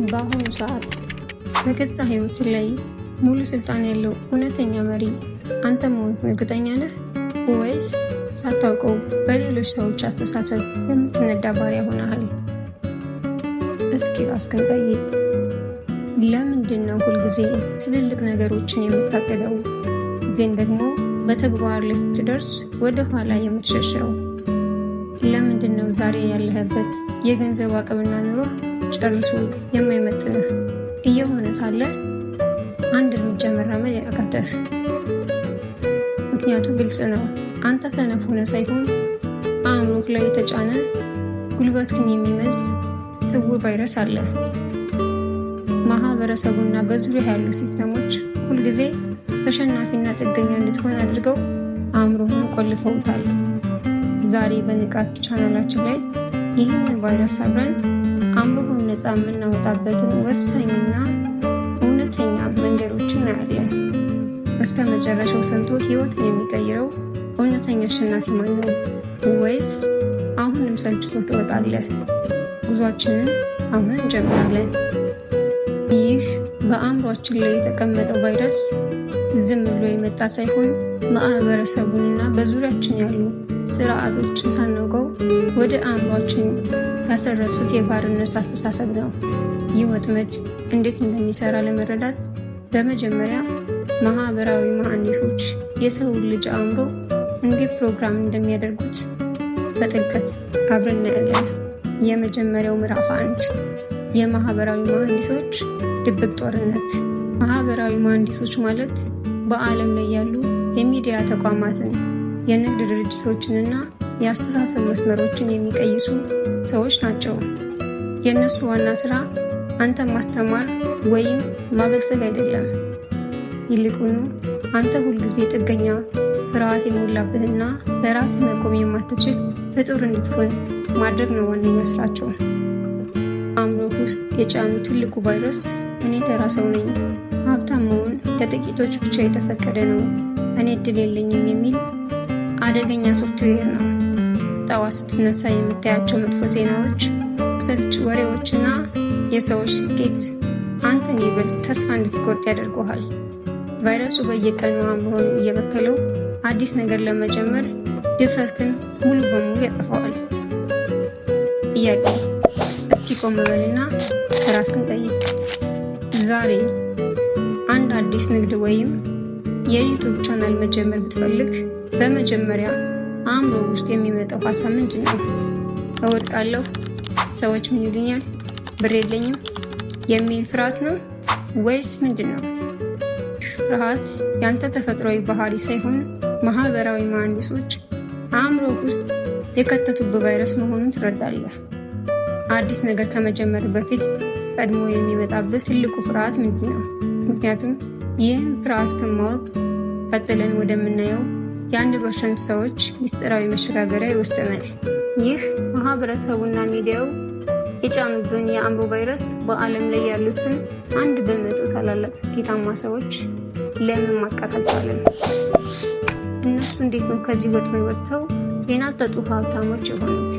በአሁኑ ሰዓት በገዛ ህይወት ላይ ሙሉ ስልጣን ያለው እውነተኛ መሪ አንተ መሆን እርግጠኛ ነህ? ወይስ ሳታውቀው በሌሎች ሰዎች አስተሳሰብ የምትነዳ ባሪያ ሆነሃል? እስኪ ራስህን ጠይቅ። ለምንድን ነው ሁልጊዜ ትልልቅ ነገሮችን የምታቅደው ግን ደግሞ በተግባር ላይ ስትደርስ ወደ ኋላ የምትሸሸው? ለምንድን ነው ዛሬ ያለህበት የገንዘብ አቅምና ኑሮ ጨርሶ የማይመጥንህ እየሆነ ሳለ አንድ እርምጃ መራመድ ያቃተህ? ምክንያቱ ግልጽ ነው። አንተ ሰነፍ ሆነ ሳይሆን አእምሮህ ላይ የተጫነ ጉልበትህን የሚመዝ ስውር ቫይረስ አለ። ማህበረሰቡና በዙሪያ ያሉ ሲስተሞች ሁልጊዜ ተሸናፊና ጥገኛ እንድትሆን አድርገው አእምሮህን ቆልፈውታል። ዛሬ በንቃት ቻናላችን ላይ ይህንን ቫይረስ አብረን አእምሮህን ነፃ የምናወጣበትን ወሳኝና እውነተኛ መንገዶችን እናያለን። እስከ መጨረሻው ሰምቶ ህይወትን የሚቀይረው እውነተኛ አሸናፊ ማን ነው? ወይስ አሁንም ሰልችቶ ትወጣለህ? ጉዟችንን አሁን እንጀምራለን። ይህ በአእምሯችን ላይ የተቀመጠው ቫይረስ ዝም ብሎ የመጣ ሳይሆን ማህበረሰቡንና በዙሪያችን ያሉ ስርዓቶችን ሳናውቀው ወደ አእምሯችን ያሰረሱት የባርነት አስተሳሰብ ነው። ይህ ወጥመድ እንዴት እንደሚሰራ ለመረዳት በመጀመሪያ ማህበራዊ መሐንዲሶች የሰውን ልጅ አእምሮ እንዴት ፕሮግራም እንደሚያደርጉት በጥልቀት አብረን እናያለን። የመጀመሪያው ምዕራፍ 1 የማህበራዊ መሐንዲሶች ድብቅ ጦርነት። ማህበራዊ መሐንዲሶች ማለት በዓለም ላይ ያሉ የሚዲያ ተቋማትን፣ የንግድ ድርጅቶችንና የአስተሳሰብ መስመሮችን የሚቀይሱ ሰዎች ናቸው። የእነሱ ዋና ስራ አንተን ማስተማር ወይም ማበልጸግ አይደለም። ይልቁኑ አንተ ሁልጊዜ ጥገኛ፣ ፍርሃት የሞላብህና በራስ መቆም የማትችል ፍጡር እንድትሆን ማድረግ ነው ዋነኛ ስራቸው። አእምሮህ ውስጥ የጫኑ ትልቁ ቫይረስ እኔ ተራ ሰው ነኝ፣ ሀብታም መሆን ለጥቂቶች ብቻ የተፈቀደ ነው፣ እኔ እድል የለኝም የሚል አደገኛ ሶፍትዌር ነው። ጠዋት ስትነሳ የምታያቸው መጥፎ ዜናዎች፣ ስልች ወሬዎችና የሰዎች ስኬት አንተን ይበልጥ ተስፋ እንድትቆርጥ ያደርጉሃል። ቫይረሱ በየቀኑ አእምሮህን እየበከለው አዲስ ነገር ለመጀመር ድፍረትህን ሙሉ በሙሉ ያጠፋዋል። ጥያቄ፣ እስኪ ቆም በልና ራስህን ጠይቅ። ዛሬ አንድ አዲስ ንግድ ወይም የዩቱብ ቻናል መጀመር ብትፈልግ በመጀመሪያ አእምሮ ውስጥ የሚመጣው ሀሳብ ምንድን ነው? እወድቃለሁ፣ ሰዎች ምን ይሉኛል፣ ብር የለኝም የሚል ፍርሃት ነው ወይስ ምንድን ነው? ፍርሃት ያንተ ተፈጥሯዊ ባህሪ ሳይሆን ማህበራዊ መሐንዲሶች አእምሮ ውስጥ የከተቱበት ቫይረስ መሆኑን ትረዳለህ። አዲስ ነገር ከመጀመር በፊት ቀድሞ የሚመጣበት ትልቁ ፍርሃት ምንድን ነው? ምክንያቱም ይህን ፍርሃት ከማወቅ ቀጥለን ወደምናየው የ1% ሰዎች ምስጢራዊ መሸጋገሪያ ይወስደናል። ይህ ማህበረሰቡና ሚዲያው የጫኑብን የአእምሮ ቫይረስ በዓለም ላይ ያሉትን 1% ታላላቅ ስኬታማ ሰዎች ለምን ማጥቃት አልቻለም? እነሱ እንዴት ነው ከዚህ ወጥመድ ወጥተው የናጠጡ ሀብታሞች የሆኑት?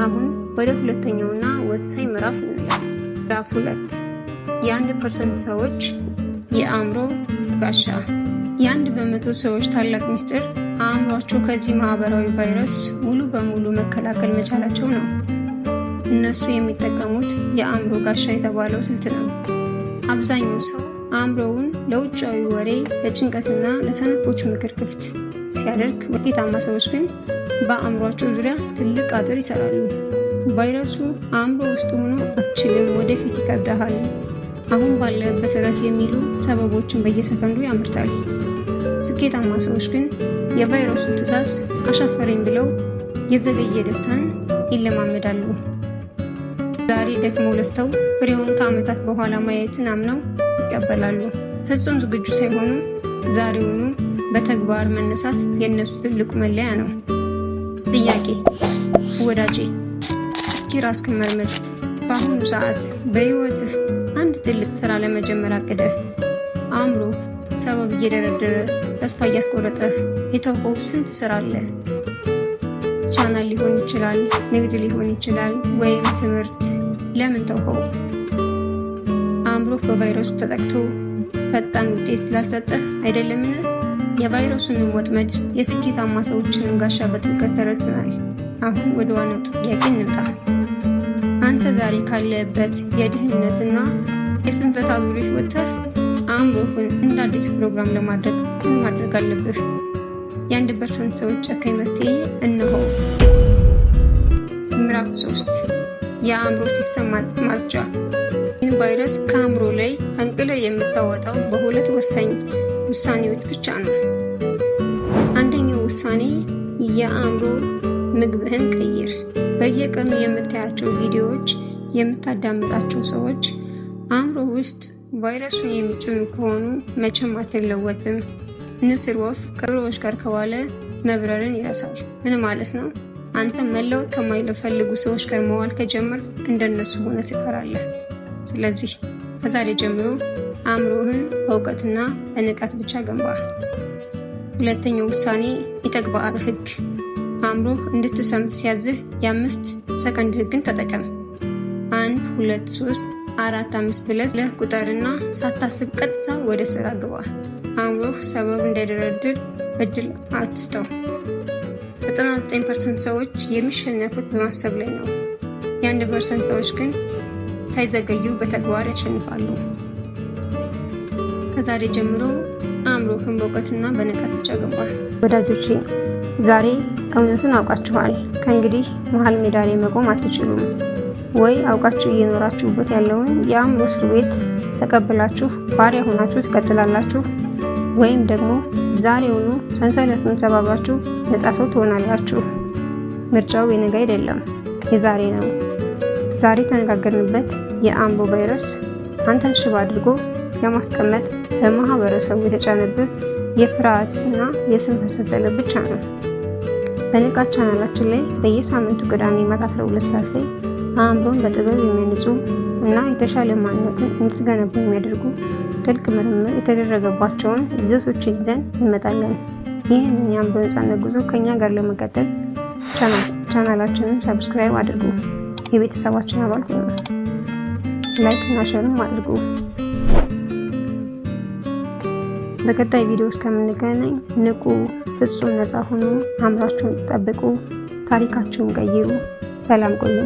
አሁን ወደ ሁለተኛውና ወሳኝ ምዕራፍ እንላለን። ምዕራፍ 2 የ1% ሰዎች የአእምሮ ጋሻ። የ1% ሰዎች ታላቅ ምስጢር አእምሯቸው ከዚህ ማህበራዊ ቫይረስ ሙሉ በሙሉ መከላከል መቻላቸው ነው። እነሱ የሚጠቀሙት የአእምሮ ጋሻ የተባለው ስልት ነው። አብዛኛው ሰው አእምሮውን ለውጫዊ ወሬ፣ ለጭንቀትና ለሰነፎች ምክር ክፍት ሲያደርግ፣ ውጤታማ ሰዎች ግን በአእምሯቸው ዙሪያ ትልቅ አጥር ይሰራሉ። ቫይረሱ አእምሮ ውስጥ ሆኖ አትችልም፣ ወደፊት ይከብዳሃል፣ አሁን ባለበት እረፍ የሚሉ ሰበቦችን በየሰከንዱ ያመርታል። ስኬታማ ሰዎች ግን የቫይረሱ ትዕዛዝ አሻፈረኝ ብለው የዘገየ ደስታን ይለማመዳሉ። ዛሬ ደክመው ለፍተው ፍሬውን ከዓመታት በኋላ ማየትን አምነው ይቀበላሉ። ፍጹም ዝግጁ ሳይሆኑ ዛሬውኑ በተግባር መነሳት የእነሱ ትልቁ መለያ ነው። ጥያቄ፣ ወዳጄ፣ እስኪ ራስህን መርምር። በአሁኑ ሰዓት በህይወትህ አንድ ትልቅ ስራ ለመጀመር አቅደህ አእምሮ ሰበብ እየደረደረ ተስፋ እያስቆረጠህ የተውከው ስንት ስራ አለ? ቻናል ሊሆን ይችላል፣ ንግድ ሊሆን ይችላል፣ ወይም ትምህርት። ለምን ተውከው? በቫይረሱ ተጠቅቶ ፈጣን ውጤት ስላልሰጠህ አይደለምን? የቫይረሱንም ወጥመድ የስኬታማ ሰዎችንም ጋሻ በጥልቀት ተረድተናል። አሁን ወደ ዋናው ጥያቄ እንምጣ። አንተ ዛሬ ካለበት የድህነትና የስንፈት አዙሪት ወጥተህ አእምሮህን እንደ አዲስ ፕሮግራም ለማድረግ ምን ማድረግ አለብህ? የ1% ሰዎች ጨካኝ መፍትሄ እነሆ። ምዕራፍ 3 የአእምሮ ሲስተም ማጽጃ። ይህን ቫይረስ ከአእምሮ ላይ ፈንቅለ የምታወጣው በሁለት ወሳኝ ውሳኔዎች ብቻ ነው። አንደኛው ውሳኔ የአእምሮ ምግብህን ቀይር። በየቀኑ የምታያቸው ቪዲዮዎች፣ የምታዳምጣቸው ሰዎች አእምሮ ውስጥ ቫይረሱን የሚጭኑ ከሆኑ መቼም አትለወጥም። ንስር ወፍ ከዶሮዎች ጋር ከዋለ መብረርን ይረሳል። ምን ማለት ነው? አንተ መለወጥ ከማይፈልጉ ሰዎች ጋር መዋል ከጀመር እንደነሱ ሆነ ትቀራለህ። ስለዚህ ከዛሬ ጀምሮ አእምሮህን በእውቀትና በንቃት ብቻ ገንባ። ሁለተኛው ውሳኔ የተግባር ህግ። አእምሮህ እንድትሰምት ሲያዝህ የ5 ሰከንድ ህግን ተጠቀም። 1 2 3 4 5 ብለህ ቁጠርና ሳታስብ ቀጥታ ወደ ስራ ግባ። አእምሮህ ሰበብ እንዳይደረድር እድል አትስጠው። 99% ሰዎች የሚሸነፉት በማሰብ ላይ ነው። የ1% ሰዎች ግን ሳይዘገዩ በተግባር ያሸንፋሉ። ከዛሬ ጀምሮ አእምሮህን በእውቀትና በንቃት ብቻ ገንባ። ወዳጆቼ ዛሬ እውነቱን አውቃችኋል። ከእንግዲህ መሀል ሜዳ ላይ መቆም አትችሉም። ወይ አውቃችሁ እየኖራችሁበት ያለውን የአእምሮ እስር ቤት ተቀብላችሁ ባሪያ ሆናችሁ ትቀጥላላችሁ፣ ወይም ደግሞ ዛሬውኑ ሰንሰለቱን ሰባብራችሁ ነፃ ሰው ትሆናላችሁ። ምርጫው የነገ አይደለም፣ የዛሬ ነው። ዛሬ ተነጋገርንበት የአእምሮ ቫይረስ አንተን ሽባ አድርጎ ለማስቀመጥ በማህበረሰቡ የተጫነብህ የፍርሃትና የስንፈት ሰንሰለት ብቻ ነው። በንቃት ቻናላችን ላይ በየሳምንቱ ቅዳሜ ማታ 12 ሰዓት ላይ አእምሮን በጥበብ የሚያንጹ እና የተሻለ ማንነትን እንድትገነቡ የሚያደርጉ ጥልቅ ምርምር የተደረገባቸውን ይዘቶችን ይዘን እንመጣለን። ይህንን የአእምሮ ነፃነት ጉዞ ከኛ ጋር ለመቀጠል ቻናላችንን ሰብስክራይብ አድርጉ። የቤተሰባችን አባል ሁኑ። ላይክ እና ሼርም አድርጉ። በቀጣይ ቪዲዮ እስከምንገናኝ ንቁ፣ ፍጹም ነፃ ሁኑ፣ አእምሯችሁን ጠብቁ፣ ታሪካችሁን ቀይሩ። ሰላም ቆዩ።